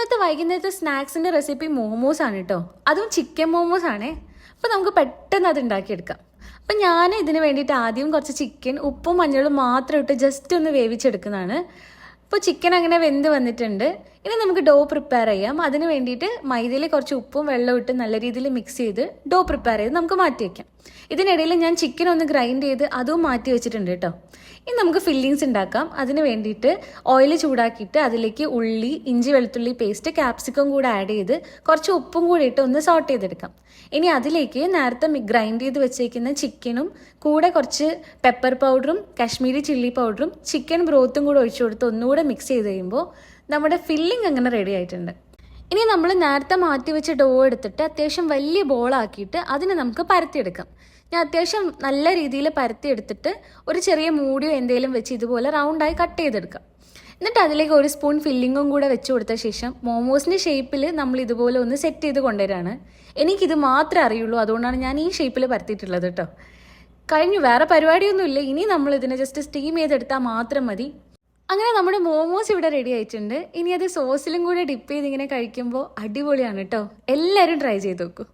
ഇന്നത്തെ വൈകുന്നേരത്തെ സ്നാക്സിൻ്റെ റെസിപ്പി മോമോസ് ആണ് കേട്ടോ. അതും ചിക്കൻ മോമോസ് ആണേ. അപ്പോൾ നമുക്ക് പെട്ടെന്ന് അത് ഉണ്ടാക്കിയെടുക്കാം. അപ്പം ഞാൻ ഇതിന് വേണ്ടിയിട്ട് ആദ്യം കുറച്ച് ചിക്കൻ ഉപ്പും മഞ്ഞളും മാത്രം ഇട്ട് ജസ്റ്റ് ഒന്ന് വേവിച്ചെടുക്കുന്നതാണ്. ഇപ്പോൾ ചിക്കൻ അങ്ങനെ വെന്ത് വന്നിട്ടുണ്ട്. ഇനി നമുക്ക് ഡോ പ്രിപ്പയർ ചെയ്യാം. അതിന് വേണ്ടിയിട്ട് മൈദയിൽ കുറച്ച് ഉപ്പും വെള്ളവും ഇട്ട് നല്ല രീതിയിൽ മിക്സ് ചെയ്ത് ഡോ പ്രിപ്പയർ ചെയ്ത് നമുക്ക് മാറ്റി വയ്ക്കാം. ഇതിനിടയിൽ ഞാൻ ചിക്കൻ ഒന്ന് ഗ്രൈൻഡ് ചെയ്ത് അതും മാറ്റി വെച്ചിട്ടുണ്ട് കേട്ടോ. ഇനി നമുക്ക് ഫില്ലിങ്സ് ഉണ്ടാക്കാം. അതിന് വേണ്ടിയിട്ട് ഓയിൽ ചൂടാക്കിയിട്ട് അതിലേക്ക് ഉള്ളി, ഇഞ്ചി വെളുത്തുള്ളി പേസ്റ്റ്, ക്യാപ്സിക്കം കൂടെ ആഡ് ചെയ്ത് കുറച്ച് ഉപ്പും കൂടി ഇട്ട് ഒന്ന് സോട്ട് ചെയ്തെടുക്കാം. ഇനി അതിലേക്ക് നേരത്തെ ഗ്രൈൻഡ് ചെയ്ത് വെച്ചേക്കുന്ന ചിക്കനും കൂടെ കുറച്ച് പെപ്പർ പൗഡറും കാശ്മീരി ചില്ലി പൗഡറും ചിക്കൻ ബ്രോത്തും കൂടെ ഒഴിച്ചു കൊടുത്ത് ഒന്നുകൂടെ മിക്സ് ചെയ്ത് കഴിയുമ്പോൾ നമ്മുടെ ഫില്ലിംഗ് അങ്ങനെ റെഡി ആയിട്ടുണ്ട്. ഇനി നമ്മൾ നേരത്തെ മാറ്റി വെച്ച ഡോ എടുത്തിട്ട് അത്യാവശ്യം വലിയ ബോളാക്കിയിട്ട് അതിനെ നമുക്ക് പരത്തിയെടുക്കാം. ഞാൻ അത്യാവശ്യം നല്ല രീതിയിൽ പരത്തിയെടുത്തിട്ട് ഒരു ചെറിയ മൂടിയോ എന്തെങ്കിലും വെച്ച് ഇതുപോലെ റൗണ്ടായി കട്ട് ചെയ്തെടുക്കാം. എന്നിട്ട് അതിലേക്ക് ഒരു സ്പൂൺ ഫില്ലിങ്ങും കൂടെ വെച്ച് കൊടുത്ത ശേഷം മോമോസിൻ്റെ ഷേപ്പിൽ നമ്മൾ ഇതുപോലെ ഒന്ന് സെറ്റ് ചെയ്ത് കൊണ്ടുവരാണ്. എനിക്കിത് മാത്രമേ അറിയുള്ളൂ, അതുകൊണ്ടാണ് ഞാൻ ഈ ഷേപ്പിൽ പരത്തിയിട്ടുള്ളത് കേട്ടോ. കഴിഞ്ഞു, വേറെ പരിപാടിയൊന്നുമില്ല. ഇനി നമ്മൾ ഇതിനെ ജസ്റ്റ് സ്റ്റീം ചെയ്തെടുത്താൽ മാത്രം മതി. അങ്ങനെ നമ്മുടെ മോമോസ് ഇവിടെ റെഡി ആയിട്ടുണ്ട്. ഇനി അത് സോസിലും കൂടെ ഡിപ്പ് ചെയ്ത് ഇങ്ങനെ കഴിക്കുമ്പോൾ അടിപൊളിയാണ് കേട്ടോ. എല്ലാവരും ട്രൈ ചെയ്ത് നോക്കൂ.